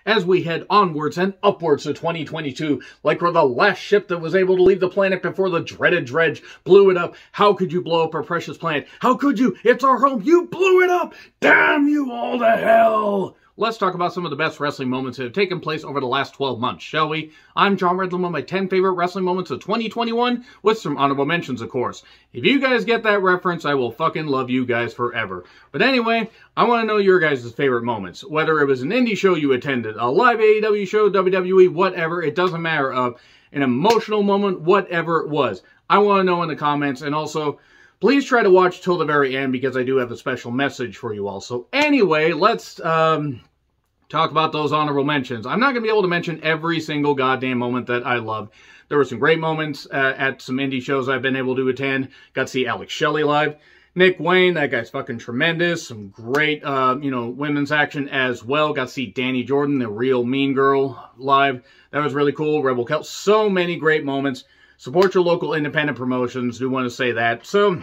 as we head onwards and upwards to 2022, like we're the last ship that was able to leave the planet before the dreaded dredge blew it up. How could you blow up our precious planet? How could you? It's our home. You blew it up. Damn you all to hell. Let's talk about some of the best wrestling moments that have taken place over the last 12 months, shall we? I'm John Redlin with my 10 favorite wrestling moments of 2021, with some honorable mentions, of course. If you guys get that reference, I will fucking love you guys forever. But anyway, I want to know your guys' favorite moments. Whether it was an indie show you attended, a live AEW show, WWE, whatever, it doesn't matter. An emotional moment, whatever it was. I want to know in the comments, and also, please try to watch till the very end because I do have a special message for you all. So anyway, let's talk about those honorable mentions. I'm not going to be able to mention every single goddamn moment that I loved. There were some great moments at some indie shows I've been able to attend. Got to see Alex Shelley live. Nick Wayne, that guy's fucking tremendous. Some great, women's action as well. Got to see Danny Jordan, the real mean girl, live. That was really cool. Rebel Kel. So many great moments. Support your local independent promotions. Do want to say that. So,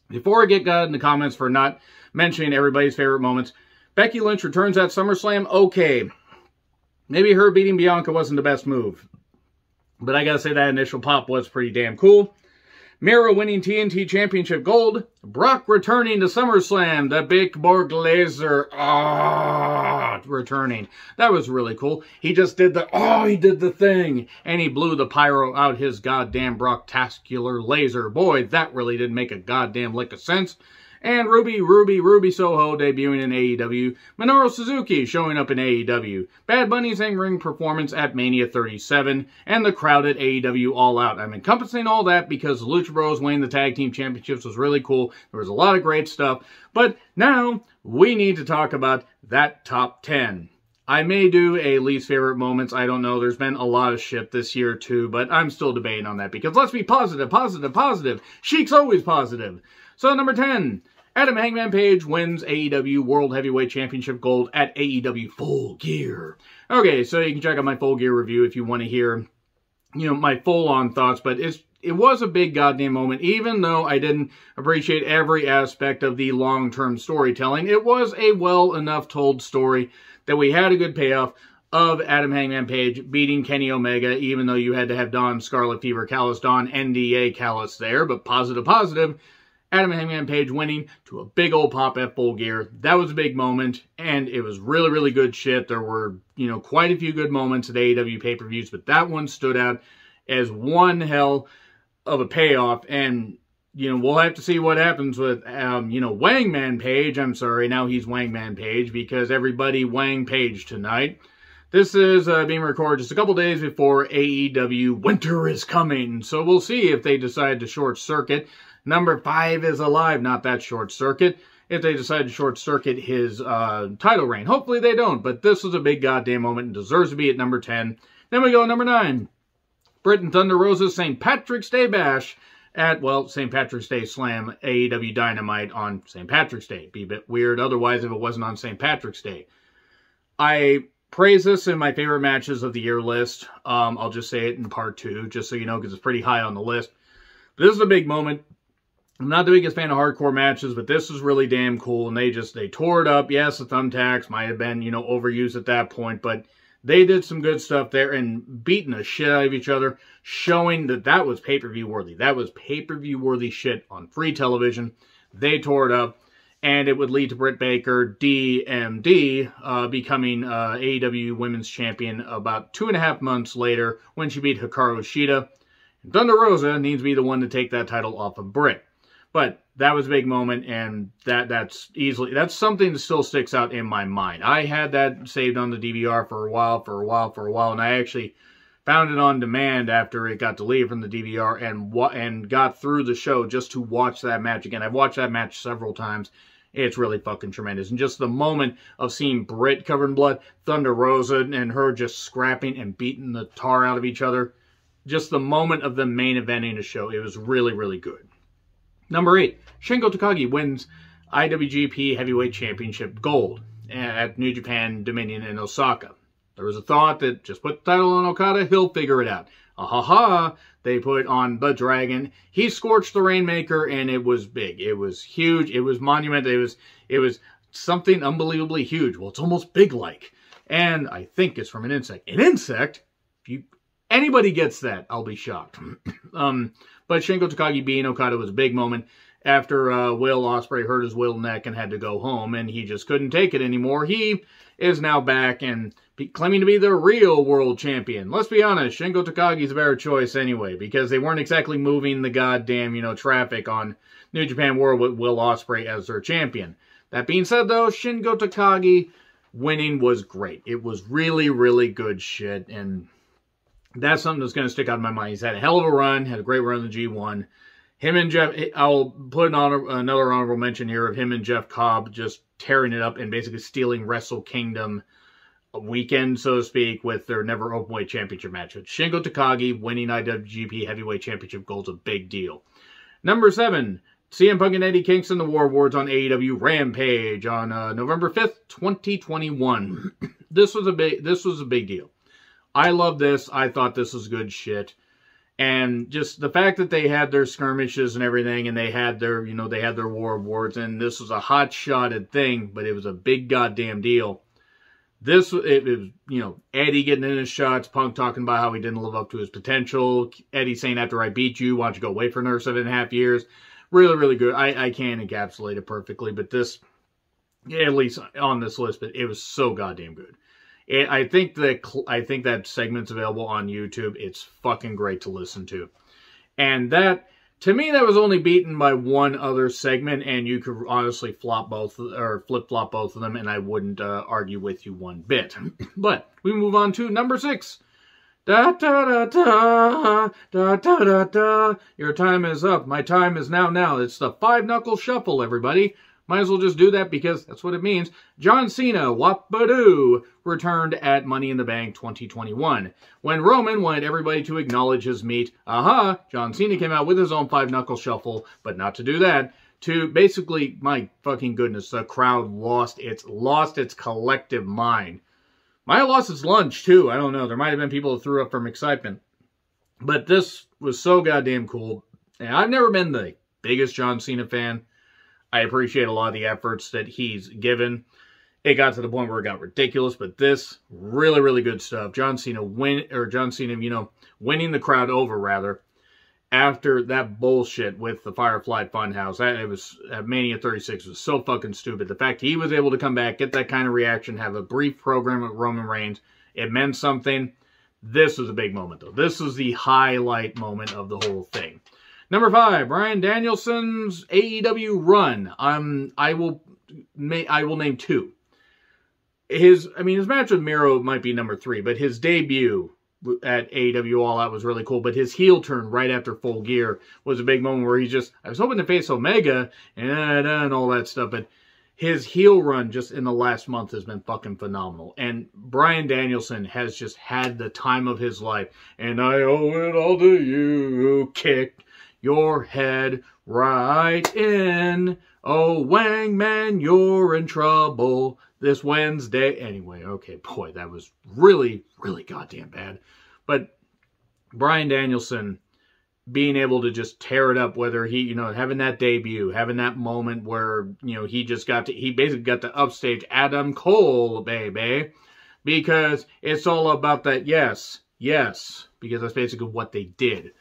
before I get in the comments for not mentioning everybody's favorite moments, Becky Lynch returns at SummerSlam. Okay, maybe her beating Bianca wasn't the best move, but I gotta say that initial pop was pretty damn cool. Mira winning TNT Championship gold. Brock returning to SummerSlam. The Big Borg Laser. Returning. That was really cool. He just did he did the thing. And he blew the pyro out his goddamn Brocktacular laser. Boy, that really didn't make a goddamn lick of sense. And Ruby Soho debuting in AEW. Minoru Suzuki showing up in AEW. Bad Bunny's in-ring performance at Mania 37. And the crowd at AEW All Out. I'm encompassing all that because the Lucha Bros winning the Tag Team Championships was really cool. There was a lot of great stuff. But now, we need to talk about that top 10. I may do a least favorite moments. I don't know. There's been a lot of shit this year too. But I'm still debating on that because let's be positive. Sheik's always positive. So number 10. Adam Hangman Page wins AEW World Heavyweight Championship gold at AEW Full Gear. Okay, so you can check out my Full Gear review if you want to hear, my full-on thoughts. But it was a big goddamn moment, even though I didn't appreciate every aspect of the long-term storytelling. It was a well enough told story that we had a good payoff of Adam Hangman Page beating Kenny Omega, even though you had to have Don Scarlet Fever Callis, Don NDA Callis there. But positive. Adam Hangman Page winning to a big old pop at Full Gear. That was a big moment, and it was really, really good shit. There were, quite a few good moments at AEW pay-per-views, but that one stood out as one hell of a payoff. And, we'll have to see what happens with, Wangman Page. I'm sorry, now he's Wangman Page, because everybody Wang Page tonight. This is being recorded just a couple days before AEW Winter is Coming, so we'll see if they decide to short-circuit. Number 5 is alive, not that short circuit. If they decide to short circuit his title reign. Hopefully they don't, but this was a big goddamn moment and deserves to be at number 10. Then we go number 9. Britt and Thunder Rosa's St. Patrick's Day Bash at, St. Patrick's Day Slam AEW Dynamite on St. Patrick's Day. Be a bit weird otherwise if it wasn't on St. Patrick's Day. I praise this in my favorite matches of the year list. I'll just say it in part 2, just so you know, because it's pretty high on the list. But this is a big moment. I'm not the biggest fan of hardcore matches, but this was really damn cool, and they tore it up. Yes, the thumbtacks might have been, overused at that point, but they did some good stuff there and beating the shit out of each other, showing that was pay-per-view worthy. That was pay-per-view worthy shit on free television. They tore it up, and it would lead to Britt Baker, DMD, becoming AEW Women's Champion about 2.5 months later when she beat Hikaru Shida. And Thunder Rosa needs to be the one to take that title off of Britt. But that was a big moment, and that's something that still sticks out in my mind. I had that saved on the DVR for a while, and I actually found it on demand after it got deleted from the DVR and got through the show just to watch that match again. I've watched that match several times. It's really fucking tremendous. And just the moment of seeing Britt covered in blood, Thunder Rosa and her just scrapping and beating the tar out of each other. Just the moment of the main eventing the show. It was really, really good. Number 8, Shingo Takagi wins IWGP Heavyweight Championship gold at New Japan Dominion in Osaka. There was a thought that just put the title on Okada, he'll figure it out. They put on the Dragon. He scorched the Rainmaker, and it was big. It was huge. It was monumental. It was something unbelievably huge. Well, it's almost big-like. And I think it's from an insect. An insect? If anybody gets that, I'll be shocked. But Shingo Takagi beating Okada was a big moment after Will Ospreay hurt his will neck and had to go home, and he just couldn't take it anymore. He is now back and claiming to be the real world champion. Let's be honest, Shingo Takagi's a better choice anyway, because they weren't exactly moving the goddamn, traffic on New Japan World with Will Ospreay as their champion. That being said, though, Shingo Takagi winning was great. It was really, really good shit, and that's something that's going to stick out in my mind. He's had a hell of a run, had a great run in the G1. Him and Jeff, I'll put another honorable mention here of him and Jeff Cobb just tearing it up and basically stealing Wrestle Kingdom weekend, so to speak, with their never openweight championship match. With Shingo Takagi winning IWGP Heavyweight Championship gold is a big deal. Number 7, CM Punk and Eddie Kingston, the War Awards on AEW Rampage on November 5th, 2021. This was a big deal. I love this. I thought this was good shit. And just the fact that they had their skirmishes and everything, and they had their, they had their War Awards, and this was a hot-shotted thing, but it was a big goddamn deal. It was, Eddie getting in his shots, Punk talking about how he didn't live up to his potential, Eddie saying, after I beat you, why don't you go away for another 7.5 years? Really, really good. I can't encapsulate it perfectly, but this, at least on this list, but it was so goddamn good. I think that segment's available on YouTube. It's fucking great to listen to. And that, to me, that was only beaten by one other segment, and you could honestly flip-flop both of them, and I wouldn't argue with you one bit. But we move on to number 6. Da da da da da da da da. Your time is up. My time is now. It's the 5-knuckle shuffle, everybody. Might as well just do that because that's what it means. John Cena, Wap-a-doo, returned at Money in the Bank 2021. When Roman wanted everybody to acknowledge his meat, John Cena came out with his own 5-knuckle shuffle, but not to do that. To basically, my fucking goodness, the crowd lost its collective mind. Might have lost its lunch, too. I don't know. There might have been people that threw up from excitement. But this was so goddamn cool. And I've never been the biggest John Cena fan. I appreciate a lot of the efforts that he's given. It got to the point where it got ridiculous, but this, really, really good stuff. John Cena, winning the crowd over, rather, after that bullshit with the Firefly Funhouse. Mania 36 was so fucking stupid. The fact he was able to come back, get that kind of reaction, have a brief program with Roman Reigns, it meant something. This was a big moment, though. This was the highlight moment of the whole thing. Number 5, Bryan Danielson's AEW run. I will name 2. His match with Miro might be number 3, but his debut at AEW All Out was really cool. But his heel turn right after Full Gear was a big moment where I was hoping to face Omega and all that stuff, but his heel run just in the last month has been fucking phenomenal. And Bryan Danielson has just had the time of his life. And I owe it all to you, kicked your head right in. Oh, Wang Man, you're in trouble this Wednesday. Anyway, okay, boy, that was really, really goddamn bad. But Bryan Danielson being able to just tear it up, whether he, having that debut, having that moment where, he basically got to upstage Adam Cole, baby, because it's all about that yes, because that's basically what they did.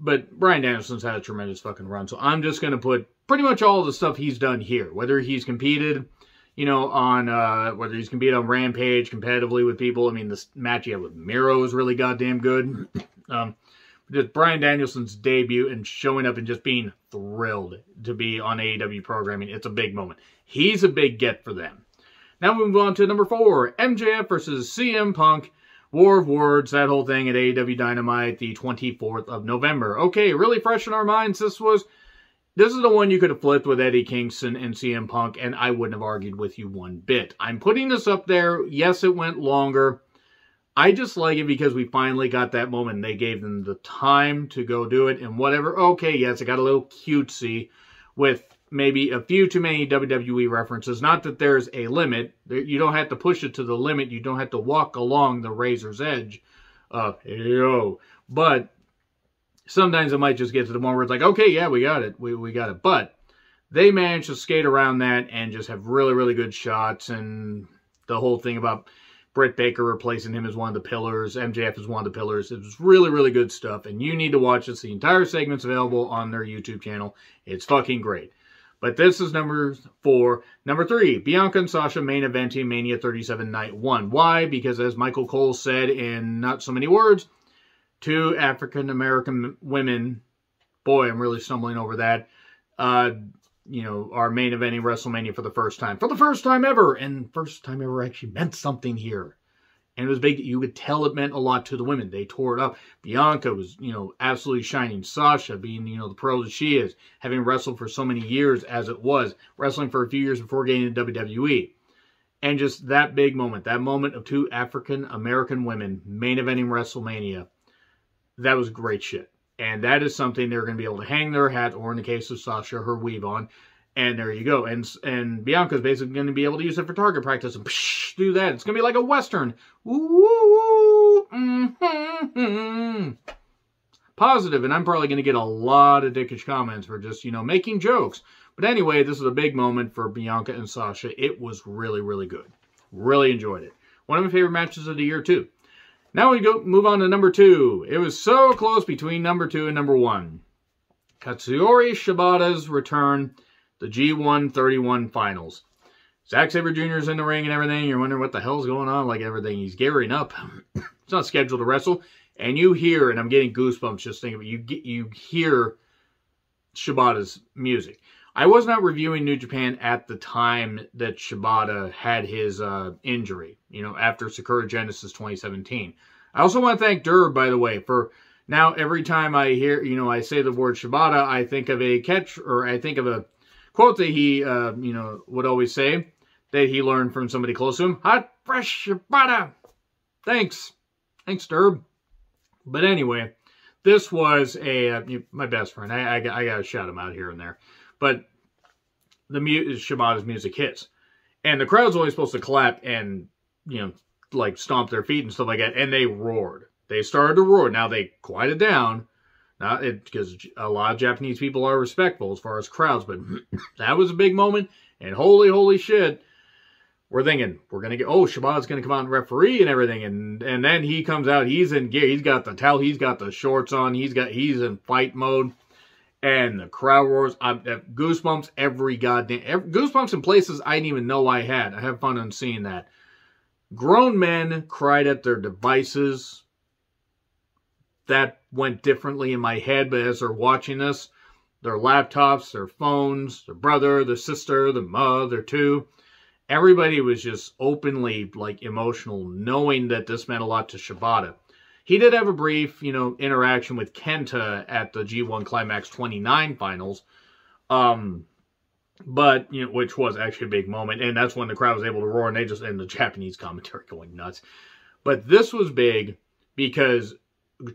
But Bryan Danielson's had a tremendous fucking run, so I'm just going to put pretty much all the stuff he's done here, whether he's competed, on Rampage competitively with people. I mean, this match he had with Miro is really goddamn good. Just Bryan Danielson's debut and showing up and just being thrilled to be on AEW programming, it's a big moment. He's a big get for them. Now we move on to number 4, MJF versus CM Punk. War of Words, that whole thing at AEW Dynamite, the 24th of November. Okay, really fresh in our minds. This is the one you could have flipped with Eddie Kingston and CM Punk, and I wouldn't have argued with you one bit. I'm putting this up there. Yes, it went longer. I just like it because we finally got that moment. They gave them the time to go do it, and whatever. Okay, yes, it got a little cutesy with maybe a few too many WWE references. Not that there's a limit. You don't have to push it to the limit. You don't have to walk along the razor's edge. But sometimes it might just get to the point where it's like, okay, yeah, we got it. We got it. But they managed to skate around that and just have really, really good shots. And the whole thing about Britt Baker replacing him as one of the pillars, MJF as one of the pillars. It was really, really good stuff, and you need to watch this. The entire segment's available on their YouTube channel. It's fucking great. But this is number 4. Number 3, Bianca and Sasha main eventing Mania 37 Night 1. Why? Because as Michael Cole said in not so many words, 2 African-American women, boy, I'm really stumbling over that, you know, are main eventing WrestleMania for the first time. For the first time ever! And first time ever actually meant something here. And it was big. You could tell it meant a lot to the women. They tore it up. Bianca was, you know, absolutely shining. Sasha being, you know, the pro that she is, having wrestled for so many years as it was, wrestling for a few years before getting into WWE. And just that big moment, that moment of 2 African-American women main eventing WrestleMania, that was great shit. And that is something they're going to be able to hang their hat, or in the case of Sasha, her weave on. And there you go. And Bianca's basically going to be able to use it for target practice and do that. It's going to be like a Western. Woo, Positive, and I'm probably going to get a lot of dickish comments for just, you know, making jokes. But anyway, this is a big moment for Bianca and Sasha. It was really, really good. Really enjoyed it. One of my favorite matches of the year, too. Now we move on to number 2. It was so close between number 2 and number 1. Katsuyori Shibata's return, the G1 31 finals. Zack Sabre Jr. is in the ring and everything. You're wondering what the hell's going on, like everything. He's gearing up. He's not scheduled to wrestle. And you hear, and I'm getting goosebumps just thinking of it, you hear Shibata's music. I was not reviewing New Japan at the time that Shibata had his injury, you know, after Sakura Genesis 2017. I also want to thank Durr, by the way, for now every time I hear, you know, I say the word Shibata, I think of a catch, or I think of a quote that he, you know, would always say, that he learned from somebody close to him. Hot, fresh Shibata. Thanks. Thanks, Durr. But anyway, this was my best friend. I got to shout him out here and there. But Shibata's music hits. And the crowd's only supposed to clap and, you know, like stomp their feet and stuff like that. And they roared. They started to roar. Now they quieted down. Because a lot of Japanese people are respectful as far as crowds. But that was a big moment. And holy shit. We're thinking, we're going to get, oh, Shibata's going to come out and referee and everything. And then he comes out. He's in gear. He's got the towel. He's got the shorts on. He's in fight mode. And the crowd roars. Goosebumps every goddamn... goosebumps in places I didn't even know I had. I have fun on seeing that. Grown men cried at their devices. That went differently in my head, but as they're watching this, their laptops, their phones, their brother, their sister, their mother too, everybody was just openly like emotional, knowing that this meant a lot to Shibata. He did have a brief, you know, interaction with Kenta at the G1 Climax 29 finals, but, you know, which was actually a big moment, and that's when the crowd was able to roar, and the Japanese commentary going nuts. But this was big because Chris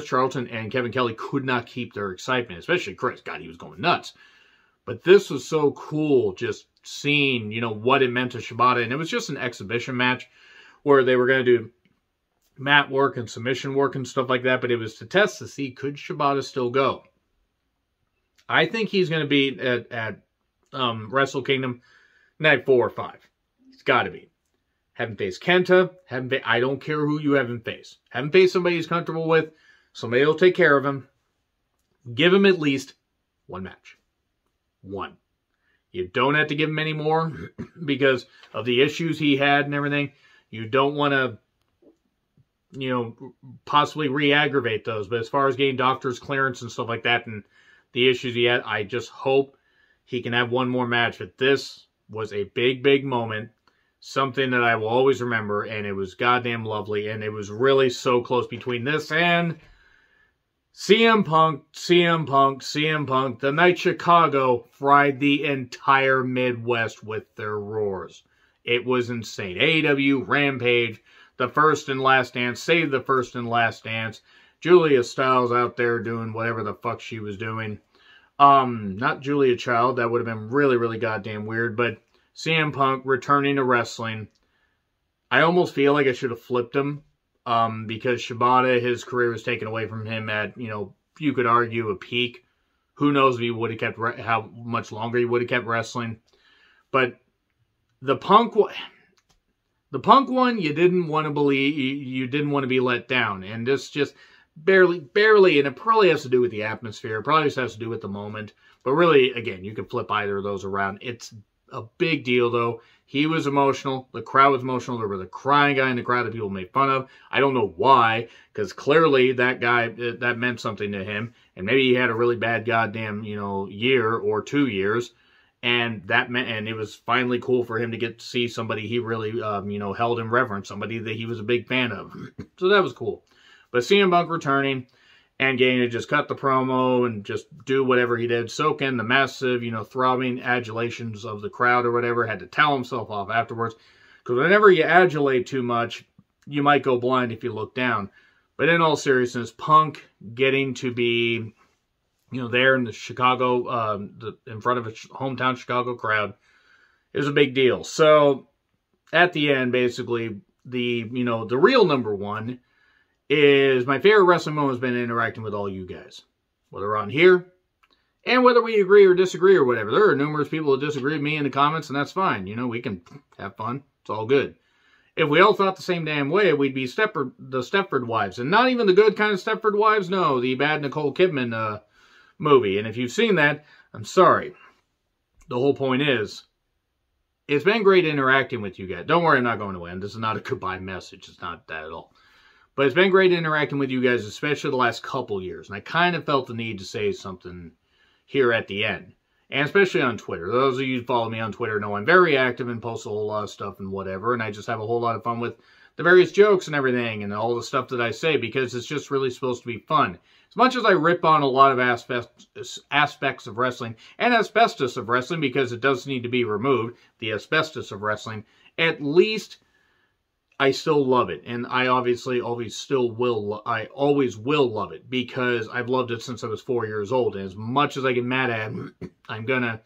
Charlton and Kevin Kelly could not keep their excitement, especially Chris. God, he was going nuts. But this was so cool, just seeing, you know, what it meant to Shibata, and it was just an exhibition match where they were going to do mat work and submission work and stuff like that, but it was to test to see, could Shibata still go? I think he's going to be at Wrestle Kingdom night 4 or 5. He's got to be. Haven't faced Kenta. I don't care who you haven't faced. Haven't faced somebody he's comfortable with. Somebody will take care of him. Give him at least one match. One. You don't have to give him any more because of the issues he had and everything. You don't want to, you know, possibly re-aggravate those. But as far as getting doctor's clearance and stuff like that and the issues he had, I just hope he can have one more match. But this was a big moment. Something that I will always remember. And it was goddamn lovely. And it was really so close between this and CM Punk. The night Chicago fried the entire Midwest with their roars. It was insane. AEW, Rampage, the first and last dance, save the first and last dance. Julia Stiles out there doing whatever the fuck she was doing. Not Julia Child. That would have been really goddamn weird. But CM Punk returning to wrestling. I almost feel like I should have flipped him. Because Shibata, his career was taken away from him at, you know, you could argue a peak. Who knows if he would have kept, how much longer he would have kept wrestling. But the Punk, The Punk one, you didn't want to believe, you didn't want to be let down. And this just barely, and it probably has to do with the atmosphere. It probably just has to do with the moment. But really, again, you can flip either of those around. It's a big deal, though. He was emotional. The crowd was emotional. There was a crying guy in the crowd that people made fun of. I don't know why, because clearly that guy, that meant something to him. And maybe he had a really bad goddamn, year or 2 years. And that meant, and it was finally cool for him to get to see somebody he really, held in reverence, somebody that he was a big fan of. So that was cool. But CM Punk returning and getting to just cut the promo and just do whatever he did, soak in the massive, throbbing adulations of the crowd or whatever, had to tell himself off afterwards. Because whenever you adulate too much, you might go blind if you look down. But in all seriousness, Punk getting to be, there in the Chicago, in front of a hometown Chicago crowd, is a big deal. So, at the end, basically, the real number one is my favorite wrestling moment has been interacting with all you guys. Whether on here, and whether we agree or disagree or whatever. There are numerous people that disagree with me in the comments, and that's fine. We can have fun. It's all good. If we all thought the same damn way, we'd be the Stepford Wives. And not even the good kind of Stepford Wives, no, the bad Nicole Kidman movie. And if you've seen that, I'm sorry. The whole point is, it's been great interacting with you guys. Don't worry, I'm not going away. This is not a goodbye message. It's not that at all. But it's been great interacting with you guys, especially the last couple years. And I kind of felt the need to say something here at the end. And especially on Twitter. Those of you who follow me on Twitter know I'm very active and post a whole lot of stuff and whatever. And I just have a whole lot of fun with the various jokes and everything and all the stuff that I say because it's just really supposed to be fun. As much as I rip on a lot of aspects of wrestling and asbestos of wrestling because it does need to be removed, the asbestos of wrestling, at least I still love it, and I obviously always will love it, because I've loved it since I was 4 years old, and as much as I get mad at it, I'm gonna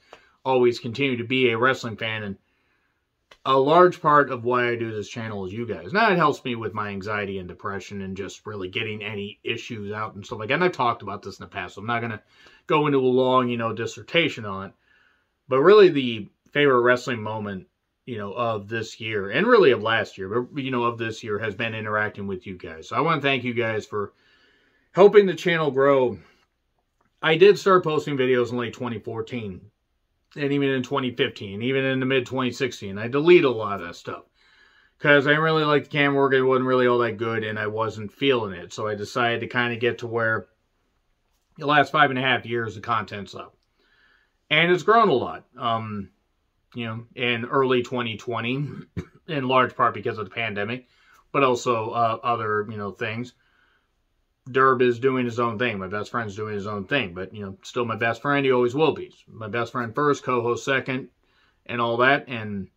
always continue to be a wrestling fan, and a large part of why I do this channel is you guys. Now, it helps me with my anxiety and depression, and just really getting any issues out and stuff like that, and I've talked about this in the past, so I'm not gonna go into a long, dissertation on it, but really the favorite wrestling moment of this year, and really of last year, but, of this year, has been interacting with you guys. So I want to thank you guys for helping the channel grow. I did start posting videos in late 2014, and even in 2015, even in the mid-2016. I deleted a lot of that stuff, because I didn't really like the camera work, it wasn't really all that good, and I wasn't feeling it. So I decided to kind of get to where the last 5.5 years, the content's up. And it's grown a lot. In early 2020, in large part because of the pandemic, but also other, things. Derb is doing his own thing. My best friend's doing his own thing, but, still my best friend. He always will be. My best friend first, co-host second, and all that. And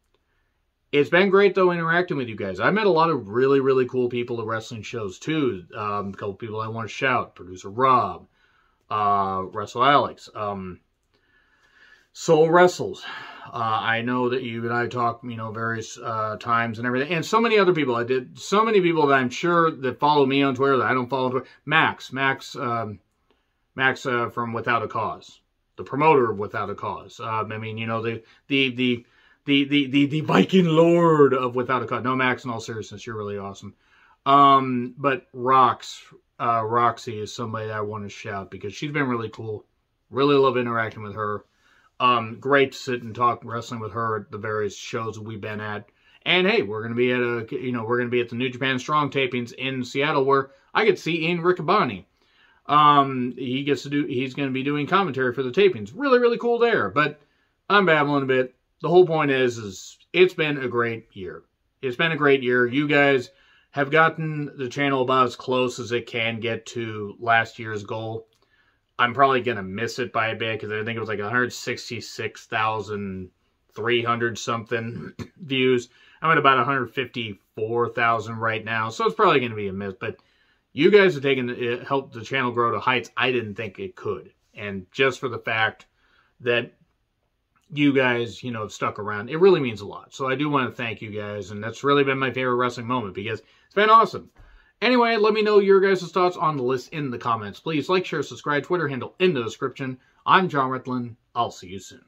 it's been great, though, interacting with you guys. I met a lot of really, really cool people at wrestling shows, too. A couple people I want to shout. Producer Rob, Wrestle Alex, Soul Wrestles. I know that you and I talk, various times and everything. And so many other people. So many people that I'm sure that follow me on Twitter that I don't follow on Twitter. Max from Without a Cause. The promoter of Without a Cause. The Viking Lord of Without a Cause. No, Max, in all seriousness, you're really awesome. But Roxy is somebody that I want to shout because she's been really cool. Really love interacting with her. Great to sit and talk wrestling with her at the various shows that we've been at. And hey, we're going to be at the New Japan Strong tapings in Seattle, where I get to see Ian Riccaboni. He's going to be doing commentary for the tapings. Really, really cool there. But I'm babbling a bit. The whole point is it's been a great year. It's been a great year. You guys have gotten the channel about as close as it can get to last year's goal. I'm probably going to miss it by a bit, because I think it was like 166,300 something views. I'm at about 154,000 right now, so it's probably going to be a miss. But you guys have helped the channel grow to heights I didn't think it could. And just for the fact that you guys, have stuck around, it really means a lot. So I do want to thank you guys, and that's really been my favorite wrestling moment, because it's been awesome. Anyway, let me know your guys' thoughts on the list in the comments. Please like, share, subscribe, Twitter handle in the description. I'm John Ritlin. I'll see you soon.